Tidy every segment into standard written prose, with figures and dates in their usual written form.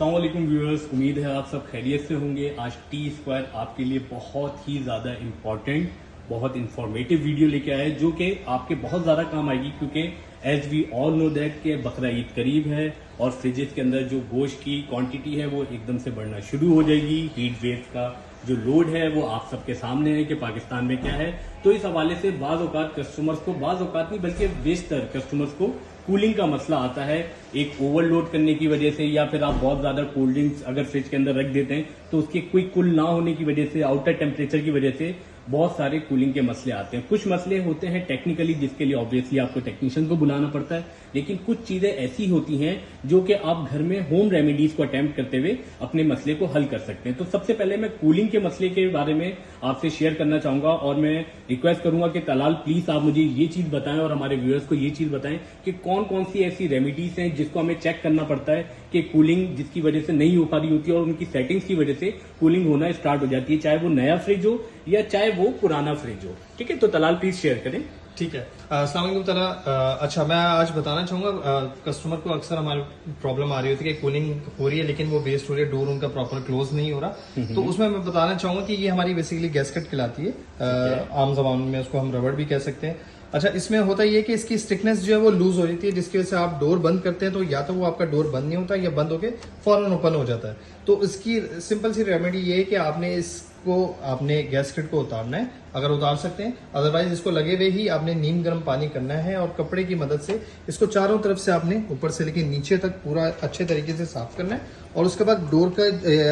अस्सलाम वालेकुम व्यूअर्स, उम्मीद है आप सब खैरियत से होंगे। आज टी स्क्वायर आपके लिए बहुत ही ज़्यादा इम्पॉर्टेंट, बहुत इंफॉर्मेटिव वीडियो लेके आए जो कि आपके बहुत ज़्यादा काम आएगी, क्योंकि as we all know that कि बकरा ईद करीब है और फ्रिजेस के अंदर जो गोश्त की क्वांटिटी है वो एकदम से बढ़ना शुरू हो जाएगी। हीट वेव का जो लोड है वो आप सबके सामने है कि पाकिस्तान में क्या है। तो इस हवाले से बाज़ औक़ात कस्टमर्स को, बाज़ औक़ात नहीं बल्कि बेशतर कस्टमर्स को कूलिंग का मसला आता है, एक ओवरलोड करने की वजह से, या फिर आप बहुत ज़्यादा कोल्ड ड्रिंक्स अगर फ्रिज के अंदर रख देते हैं तो उसके क्विक कूल ना होने की वजह से, आउटर टेम्परेचर की वजह से बहुत सारे कूलिंग के मसले आते हैं। कुछ मसले होते हैं टेक्निकली, जिसके लिए ऑब्वियसली आपको टेक्नीशियन को बुलाना पड़ता है, लेकिन कुछ चीज़ें ऐसी होती हैं जो कि आप घर में होम रेमेडीज को अटेम्प्ट करते हुए अपने मसले को हल कर सकते हैं। तो सबसे पहले मैं कूलिंग के मसले के बारे में आपसे शेयर करना चाहूंगा और मैं रिक्वेस्ट करूंगा कि तलाल प्लीज आप मुझे ये चीज़ बताएं और हमारे व्यूअर्स को ये चीज़ बताएं कि कौन कौन सी ऐसी रेमेडीज हैं जिसको हमें चेक करना पड़ता है कि कूलिंग जिसकी वजह से नहीं हो पा रही होती है और उनकी सेटिंग्स की वजह से कूलिंग होना स्टार्ट हो जाती है, चाहे वो नया फ्रिज हो या चाहे वो पुराना फ्रिज हो। ठीक है, तो तलाल प्लीज शेयर करें। ठीक है, अस्सलाम वालेकुम तला। अच्छा, मैं आज बताना चाहूंगा, कस्टमर को अक्सर हमारी प्रॉब्लम आ रही होती है कि कूलिंग हो रही है लेकिन वो वेस्ट हो रही है, डोर उनका प्रॉपर क्लोज नहीं हो रहा। तो उसमें मैं बताना चाहूंगा कि ये हमारी बेसिकली गैस्केट कहलाती है, आम जबान में उसको हम रबड़ भी कह सकते हैं। अच्छा, इसमें होता ये है कि इसकी स्टिकनेस जो है वो लूज हो जाती है, जिसकी वजह से आप डोर बंद करते हैं तो या तो वो आपका डोर बंद नहीं होता या बंद होके फौरन ओपन हो जाता है। तो इसकी सिंपल सी रेमेडी ये है कि आपने गैस्केट को उतारना है, अगर उतार सकते हैं, अदरवाइज इसको लगे हुए ही आपने नीम गर्म पानी करना है और कपड़े की मदद से इसको चारों तरफ से आपने ऊपर से लेकर नीचे तक पूरा अच्छे तरीके से साफ करना है। और उसके बाद डोर का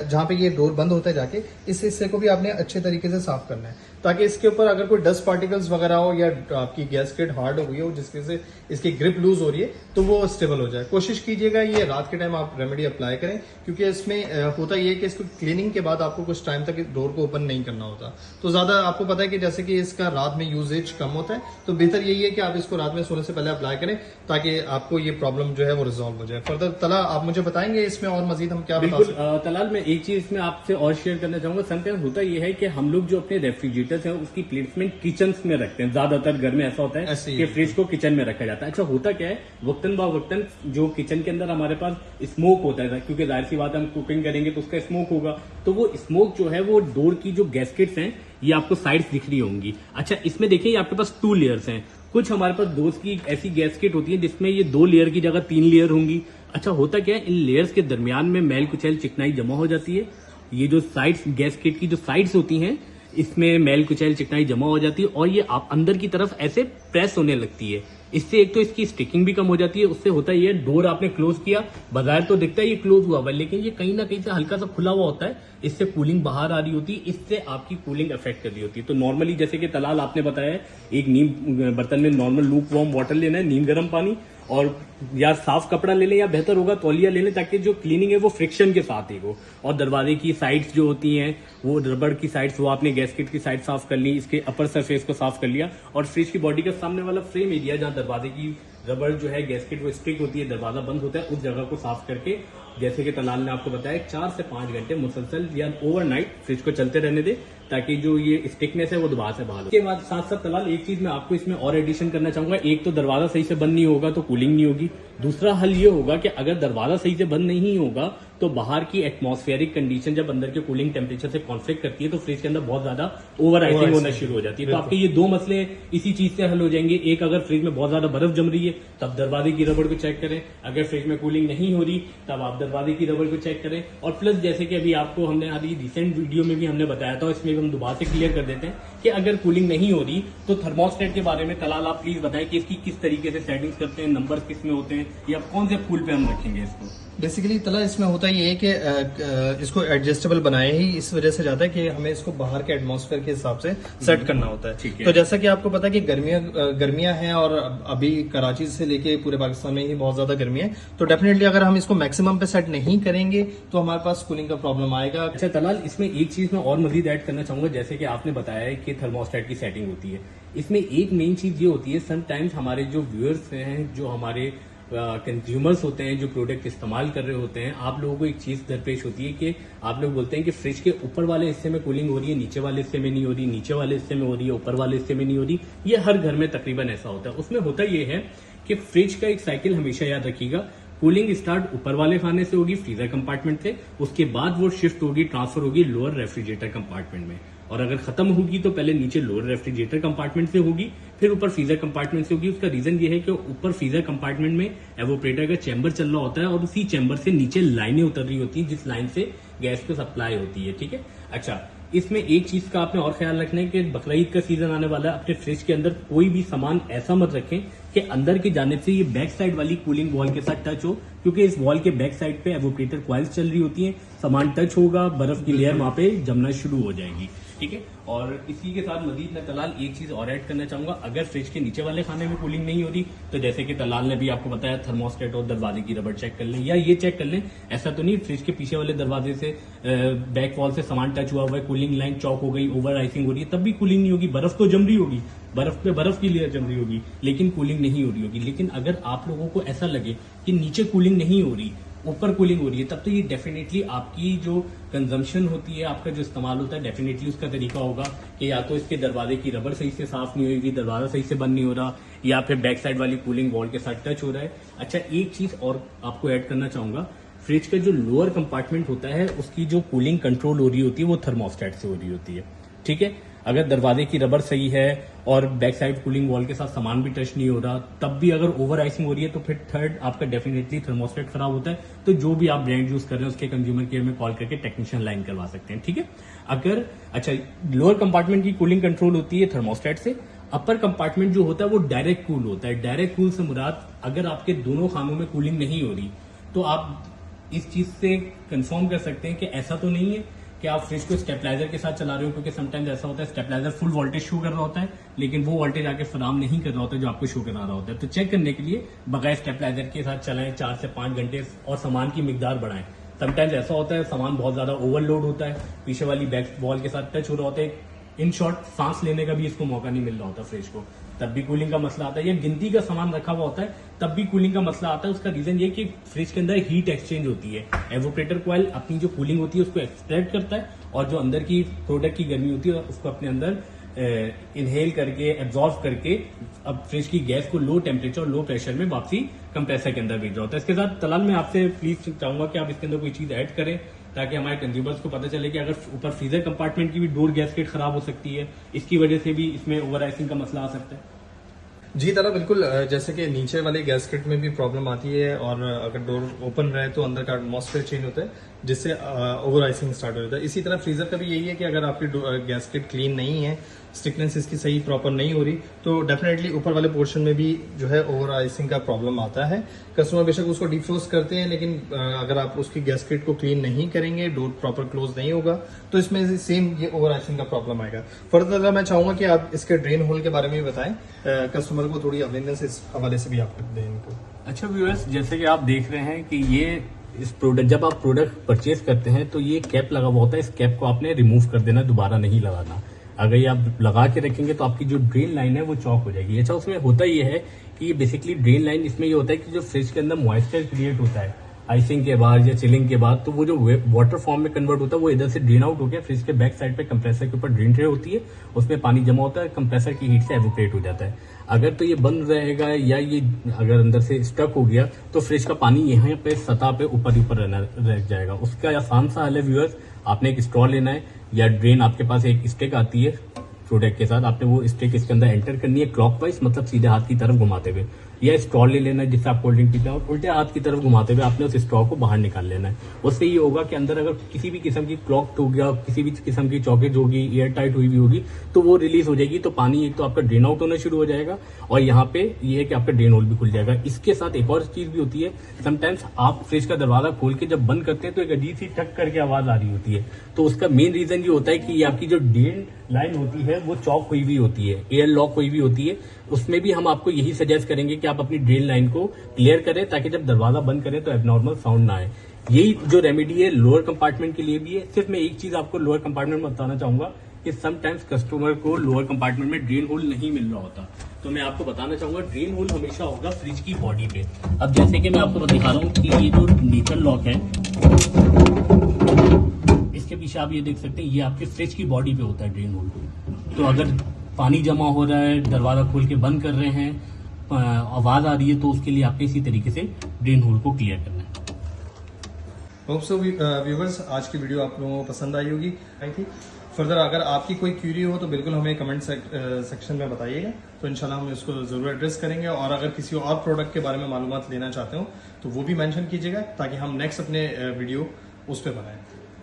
जहाँ पे ये डोर बंद होता है जाके इस हिस्से को भी आपने अच्छे तरीके से साफ करना है, ताकि इसके ऊपर अगर कोई डस्ट पार्टिकल्स वगैरह हो या आपकी गैस्केट हार्ड हो गई हो जिसकी वजह से इसकी ग्रिप लूज हो रही है तो वो स्टेबल हो जाए। कोशिश कीजिएगा ये रात के टाइम आप रेमेडी अप्लाई करें, क्योंकि इसमें होता ये है कि इसको क्लीनिंग के बाद आपको कुछ टाइम तक डोर को ओपन नहीं करना होता। तो ज्यादा आपको पता है कि जैसे कि इसका रात में यूजेज कम होता है, तो बेहतर यही है कि आप इसको रात में सोने से पहले अप्लाई करें ताकि आपको ये प्रॉब्लम जो है वो रिजॉल्व हो जाए। फर्दर तला आप मुझे बताएंगे इसमें और मजीद हम क्या बता सकते हैं? तलाल, मैं एक चीज इसमें आपसे और शेयर करना चाहूंगा। समटाइम्स होता यह है कि हम लोग जो अपने रेफ्रिजरेटर्स हैं उसकी प्लेसमेंट किचन में रखते हैं। ज्यादातर घर में ऐसा होता है कि फ्रिज को किचन में रखा जाता है। अच्छा, होता क्या है, वक्तन बा वक्तन जो किचन के अंदर हमारे पास स्मोक होता है, क्योंकि जाहिर सी बात है हम कुकिंग करेंगे तो उसका स्मोक होगा, तो वो स्मोक जो है वो डोर की जो गैस्केट्स हैं ये आपको साइड्स दिख रही होंगी। अच्छा, इसमें देखिए आपके पास 2 लेयर्स हैं। कुछ हमारे पास दोस्त की ऐसी गैस्केट होती है जिसमें ये 2 लेयर की जगह 3 लेयर होंगी। अच्छा, होता क्या है, इन लेयर्स के दरमियान में मैल कुचैल चिकनाई जमा हो जाती है। ये जो साइड्स, गैस्केट की जो साइड्स होती हैं इसमें मैल कुचैल चिकनाई जमा हो जाती है और ये आप अंदर की तरफ ऐसे प्रेस होने लगती है। इससे एक तो इसकी स्टिकिंग भी कम हो जाती है, उससे होता ये डोर आपने क्लोज किया, बाजार तो दिखता है ये क्लोज हुआ हुआ है, लेकिन ये कहीं ना कहीं से हल्का सा खुला हुआ होता है, इससे कूलिंग बाहर आ रही होती है, इससे आपकी कूलिंग अफेक्ट कर रही होती है। तो नॉर्मली जैसे कि तलाल आपने बताया, एक नीम बर्तन में नॉर्मल लूक वार्म वाटर लेना है, नीम गर्म पानी, और या साफ कपड़ा ले लें या बेहतर होगा तौलिया ले लें, ताकि जो क्लीनिंग है वो फ्रिक्शन के साथ ही हो। और दरवाजे की साइड्स जो होती हैं वो रबड़ की साइड्स, वो आपने गैस्केट की साइड साफ कर ली, इसके अपर सरफेस को साफ कर लिया, और फ्रिज की बॉडी का सामने वाला फ्रेम एरिया जहां दरवाजे की रबड़ जो है गैस्केट वो स्टिक होती है, दरवाजा बंद होता है, उस जगह को साफ करके, जैसे कि तलाल ने आपको बताया, 4 से 5 घंटे मुसलसल या ओवरनाइट फ्रिज को चलते रहने दे, ताकि जो ये स्टिकनेस है वो दोबारा से बहाल हो। इसके बाद साथ साथ तलाल एक चीज मैं आपको इसमें और एडिशन करना चाहूंगा। एक तो दरवाजा सही से बंद नहीं होगा तो कूलिंग नहीं होगी। दूसरा हल ये होगा कि अगर दरवाजा सही से बंद नहीं होगा तो बाहर की एटमॉस्फेरिक कंडीशन जब अंदर के कूलिंग टेम्परेचर से कॉन्फ्लिक्ट करती है तो फ्रिज के अंदर बहुत ज्यादा ओवर आइसिंग होना शुरू हो जाती है। तो आपके ये 2 मसले इसी चीज से हल हो जाएंगे। एक, अगर फ्रिज में बहुत ज्यादा बर्फ जम रही है तब दरवाजे की रबड़ को चेक करें, अगर फ्रिज में कूलिंग नहीं हो रही तब आप दरवाजे की रबड़ को चेक करें। और प्लस जैसे कि अभी आपको हमने अभी रिसेंट वीडियो में भी हमने बताया था, इसमें भी हम दोबारा से क्लियर कर देते हैं कि अगर कूलिंग नहीं हो रही तो थर्मोस्टेट के बारे में तलाल आप प्लीज बताएं कि इसकी किस तरीके से सेटिंग्स करते हैं, नंबर किस में होते हैं, या कौन से फूल पे हम रखेंगे इसको। बेसिकली तला इसमें होता ये है कि इसको एडजस्टेबल बनाए ही इस वजह से जाता है कि हमें इसको बाहर के एटमॉस्फेयर के हिसाब से सेट करना होता है। तो जैसा कि आपको पता है कि गर्मियां हैं और अभी कराची से लेके पूरे पाकिस्तान में ही बहुत ज्यादा गर्मी है, तो डेफिनेटली अगर हम इसको मैक्सिमम पे सेट नहीं करेंगे तो हमारे पास कूलिंग का प्रॉब्लम आएगा। अच्छा तलाल, इसमें एक चीज मैं और मजीद ऐड करना चाहूंगा, जैसे कि आपने बताया है कि थर्मोस्टेट की सेटिंग होती है, इसमें एक मेन चीज ये होती है, समटाइम्स हमारे जो व्यूअर्स हैं, जो हमारे कंज्यूमर्स होते हैं, जो प्रोडक्ट इस्तेमाल कर रहे होते हैं, आप लोगों को एक चीज दरपेश होती है कि आप लोग बोलते हैं कि फ्रिज के ऊपर वाले हिस्से में कूलिंग हो रही है, नीचे वाले हिस्से में नहीं हो रही, नीचे वाले हिस्से में हो रही है, ऊपर वाले हिस्से में नहीं हो रही। ये हर घर में तकरीबन ऐसा होता है। उसमें होता ये है कि फ्रिज का एक साइकिल हमेशा याद रखिएगा, कूलिंग स्टार्ट ऊपर वाले खाने से होगी, फ्रीजर कंपार्टमेंट से, उसके बाद वो शिफ्ट होगी, ट्रांसफर होगी लोअर रेफ्रिजरेटर कंपार्टमेंट में। और अगर खत्म होगी तो पहले नीचे लोअर रेफ्रिजरेटर कंपार्टमेंट से होगी, फिर ऊपर फ्रीजर कंपार्टमेंट से होगी। उसका रीजन ये है कि ऊपर फ्रीजर कंपार्टमेंट में एवोपरेटर का चैम्बर चल रहा होता है और उसी चैम्बर से नीचे लाइनें उतर रही होती हैं, जिस लाइन से गैस को सप्लाई होती है। ठीक है। अच्छा, इसमें एक चीज का आपने और ख्याल रखना है कि बकरा ईद का सीजन आने वाला है। अपने फ्रिज के अंदर कोई भी सामान ऐसा मत रखें कि अंदर की जाने से ये बैक साइड वाली कूलिंग वॉल के साथ टच हो, क्योंकि इस वॉल के बैक साइड पे एवोपरेटर कॉइल्स चल रही होती हैं, सामान टच होगा, बर्फ की लेयर वहां पे जमना शुरू हो जाएगी। ठीक है। और इसी के साथ मजीद मैं तलाल एक चीज और ऐड करना चाहूंगा, अगर फ्रिज के नीचे वाले खाने में कूलिंग नहीं हो रही तो जैसे कि तलाल ने भी आपको बताया, थर्मोस्टेट और दरवाजे की रबड़ चेक कर लें, या ये चेक कर लें, ऐसा तो नहीं फ्रिज के पीछे वाले दरवाजे से बैक वॉल से सामान टच हुआ हुआ है, कूलिंग लाइन चौक हो गई, ओवर आइसिंग हो रही है, तब भी कूलिंग नहीं होगी, बर्फ तो जम रही होगी, बर्फ पे बर्फ की लेयर जम रही होगी, लेकिन कूलिंग नहीं हो रही होगी। लेकिन अगर आप लोगों को ऐसा लगे कि नीचे कूलिंग नहीं हो रही, ऊपर कूलिंग हो रही है, तब तो ये डेफिनेटली आपकी जो कंजम्पशन होती है, आपका जो इस्तेमाल होता है, डेफिनेटली उसका तरीका होगा कि या तो इसके दरवाजे की रबर सही से साफ नहीं होगी, दरवाजा सही से बंद नहीं हो रहा, या फिर बैक साइड वाली कूलिंग वॉल के साथ टच हो रहा है। अच्छा, एक चीज और आपको ऐड करना चाहूंगा, फ्रिज का जो लोअर कंपार्टमेंट होता है उसकी जो कूलिंग कंट्रोल हो रही होती है वो थर्मोस्टेट से हो रही होती है। ठीक है। अगर दरवाजे की रबर सही है और बैक साइड कूलिंग वॉल के साथ सामान भी टच नहीं हो रहा, तब भी अगर ओवर आइसिंग हो रही है तो फिर थर्ड आपका डेफिनेटली थर्मोस्टेट खराब होता है। तो जो भी आप ब्रांड यूज कर रहे हैं उसके कंज्यूमर केयर में कॉल करके टेक्नीशियन लाइन करवा सकते हैं। ठीक है। अगर अच्छा, लोअर कंपार्टमेंट की कूलिंग कंट्रोल होती है थर्मोस्टेट से, अपर कंपार्टमेंट जो होता है वो डायरेक्ट कूल होता है। डायरेक्ट कूल से मुराद, अगर आपके दोनों खानों में कूलिंग नहीं हो रही तो आप इस चीज से कंफर्म कर सकते हैं कि ऐसा तो नहीं है कि आप फ्रिज को स्टेबलाइजर के साथ चला रहे हो, क्योंकि समटाइम्स ऐसा होता है स्टेबलाइजर फुल वोल्टेज शो कर रहा होता है लेकिन वो वोल्टेज आके फराम नहीं कर रहा होता जो आपको शो करा रहा होता है। तो चेक करने के लिए बगैर स्टेबलाइजर के साथ चलाएं 4 से 5 घंटे और सामान की मिकदार बढ़ाएं। समटाइम्स ऐसा होता है सामान बहुत ज्यादा ओवरलोड होता है, पीछे वाली बैक वॉल के साथ टच हो रहा होता है, इन शॉर्ट सांस लेने का भी इसको मौका नहीं मिल रहा होता फ्रिज को, तब भी कूलिंग का मसला आता है। या गिनती का सामान रखा हुआ होता है तब भी कूलिंग का मसला आता है। उसका रीजन ये कि फ्रिज के अंदर हीट एक्सचेंज होती है, एवोपरेटर कॉइल अपनी जो कूलिंग होती है उसको एक्सट्रैक्ट करता है और जो अंदर की प्रोडक्ट की गर्मी होती है उसको अपने अंदर इनहेल करके एब्जॉर्व करके अब फ्रिज की गैस को लो टेम्परेचर और लो प्रेशर में वापसी कंप्रेसर के अंदर भेज रहा होता है। इसके साथ तलाल मैं आपसे प्लीज चाहूंगा कि आप इसके अंदर कोई चीज ऐड करें ताकि हमारे कंज्यूमर्स को पता चले कि अगर ऊपर फ्रीजर कंपार्टमेंट की भी डोर गैस्केट खराब हो सकती है, इसकी वजह से भी इसमें ओवर आइसिंग का मसला आ सकता है। जी तारा, बिल्कुल जैसे कि नीचे वाले गैस्केट में भी प्रॉब्लम आती है और अगर डोर ओपन रहे तो अंदर का एटमॉस्फेयर चेंज होता है जिससे ओवर आइसिंग स्टार्ट हो जाता है। इसी तरह फ्रीजर का भी यही है कि अगर आपकी गैस्केट क्लीन नहीं है, स्टिकनेस इसकी सही प्रॉपर नहीं हो रही, तो डेफिनेटली ऊपर वाले पोर्शन में भी जो है ओवर आइसिंग का प्रॉब्लम आता है। कस्टमर बेशक उसको डिफ्रोस्ट करते हैं लेकिन अगर आप उसकी गैस्केट को क्लीन नहीं करेंगे, डोर प्रॉपर क्लोज नहीं होगा तो इसमें सेम ये ओवर आइसिंग का प्रॉब्लम आएगा। फर्दर मैं चाहूंगा कि आप इसके ड्रेन होल के बारे में भी बताएं, कस्टमर को थोड़ी अवेयरनेस इस हवाले से भी आप दें इनको। अच्छा व्यूअर्स, जैसे कि आप देख रहे हैं कि ये इस प्रोडक्ट, जब आप प्रोडक्ट परचेज करते हैं तो ये कैप लगा हुआ होता है, इस कैप को आपने रिमूव कर देना, दोबारा नहीं लगाना। अगर ये आप लगा के रखेंगे तो आपकी जो ड्रेन लाइन है वो चौक हो जाएगी। अच्छा, उसमें होता ये है कि ये बेसिकली ड्रेन लाइन, इसमें ये होता है कि जो फ्रिज के अंदर मॉइस्चर क्रिएट होता है आइसिंग के बाद या चिलिंग के बाद, तो वो जो वाटर फॉर्म में कन्वर्ट होता है वो इधर से ड्रेन आउट होकर फ्रिज के बैक साइड पे कंप्रेसर के ऊपर ड्रेन ट्रे होती है, उसमें पानी जमा होता है, कंप्रेसर की हीट से एवोपरेट हो जाता है। अगर तो ये बंद रहेगा या ये अगर अंदर से स्टक हो गया तो फ्रिज का पानी यहाँ पे सतह पे ऊपर ऊपर रह जाएगा। उसका आसान सा हल है व्यूअर्स, आपने एक स्ट्रॉ लेना है या ड्रेन, आपके पास एक स्टिक आती है प्रोडक्ट के साथ, आपने वो स्टिक इसके अंदर एंटर करनी है क्लॉकवाइज, मतलब सीधे हाथ की तरफ घुमाते हुए, या स्ट्रॉ ले लेना है जिससे आप कोल्ड ड्रिंक पीते हैं और उल्टे हाथ की तरफ घुमाते हुए आपने उस स्ट्रॉ को बाहर निकाल लेना है। उससे ये होगा कि अंदर अगर किसी भी किस्म की क्लॉक हो गया, किसी भी किस्म की चौकेज होगी, एयर टाइट हुई भी होगी, तो वो रिलीज हो जाएगी, तो पानी एक तो आपका ड्रेन आउट होना शुरू हो जाएगा और यहाँ पे ये है कि आपका ड्रेन होल भी खुल जाएगा। इसके साथ एक और चीज भी होती है, समटाइम्स आप फ्रिज का दरवाजा खोल के जब बंद करते हैं तो एक अजीब सी टक करके आवाज आ रही होती है, तो उसका मेन रीजन ये होता है कि ये आपकी जो ड्रेन लाइन होती है वो चौक हुई भी होती है, एयर लॉक हुई भी होती है। उसमें भी हम आपको यही सजेस्ट करेंगे कि आप अपनी ड्रेन लाइन को क्लियर करें ताकि जब दरवाजा बंद करें तो एबनॉर्मल साउंड ना आए। यही जो रेमेडी है लोअर कंपार्टमेंट के लिए भी है। सिर्फ मैं एक चीज आपको लोअर कंपार्टमेंट में बताना चाहूंगा कि समटाइम्स कस्टमर को लोअर कंपार्टमेंट में ड्रेन होल नहीं मिल रहा होता, तो मैं आपको बताना चाहूंगा ड्रेन होल हमेशा होगा फ्रिज की बॉडी पे। अब जैसे कि मैं आपको दिखा रहा हूँ कि ये जो नीचल लॉक है, इसके पीछे आप ये देख सकते हैं, ये आपके फ्रिज की बॉडी पे होता है ड्रेन होल। तो अगर पानी जमा हो रहा है, दरवाजा खोल के बंद कर रहे हैं, आवाज आ रही है, तो उसके लिए आपने इसी तरीके से ड्रेन होल को क्लियर करना है। होप सो व्यूवर्स, आज की वीडियो आप लोगों को पसंद आई होगी। Thank you. फर्दर अगर आपकी कोई क्यूरी हो तो बिल्कुल हमें कमेंट सेक्शन में बताइएगा, तो इंशाल्लाह हम इसको जरूर एड्रेस करेंगे। और अगर किसी और प्रोडक्ट के बारे में मालूमात लेना चाहते हो तो वो भी मेंशन कीजिएगा, ताकि हम नेक्स्ट अपने वीडियो उस पर बनाएं।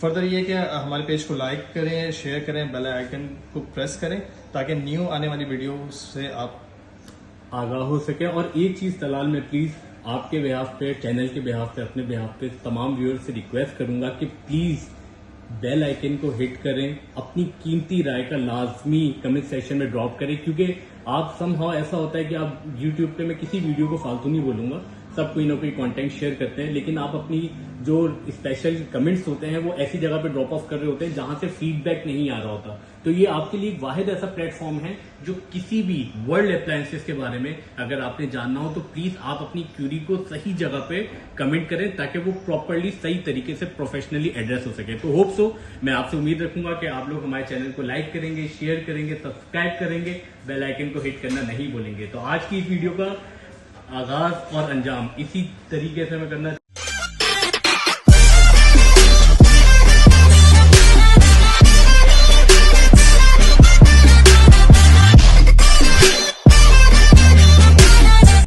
फर्दर ये कि हमारे पेज को लाइक करें, शेयर करें, बेल आइकन को प्रेस करें, ताकि न्यू आने वाली वीडियो से आप आगाह हो सके। और एक चीज तलाल में प्लीज आपके बिहाफ पे, चैनल के बिहाफ पे, अपने बिहाफ पे तमाम व्यूअर्स से रिक्वेस्ट करूंगा कि प्लीज बेल आइकन को हिट करें, अपनी कीमती राय का लाजमी कमेंट सेक्शन में ड्रॉप करें, क्योंकि आप समहाउ ऐसा होता है कि आप यूट्यूब पे, मैं किसी वीडियो को फालतू नहीं बोलूंगा, सब कोई ना कोई कंटेंट शेयर करते हैं, लेकिन आप अपनी जो स्पेशल कमेंट्स होते हैं वो ऐसी जगह पे ड्रॉप ऑफ कर रहे होते हैं जहां से फीडबैक नहीं आ रहा होता। तो ये आपके लिए वाहिद ऐसा प्लेटफॉर्म है जो किसी भी वर्ल्ड अप्लायंसेस के बारे में अगर आपने जानना हो तो प्लीज आप अपनी क्यूरी को सही जगह पे कमेंट करें, ताकि वो प्रॉपरली सही तरीके से प्रोफेशनली एड्रेस हो सके। तो होप सो, मैं आपसे उम्मीद रखूंगा कि आप लोग हमारे चैनल को लाइक करेंगे, शेयर करेंगे, सब्सक्राइब करेंगे, बेल आइकन को हिट करना नहीं भूलेंगे। तो आज की इस वीडियो का आगाज और अंजाम इसी तरीके से मैं करना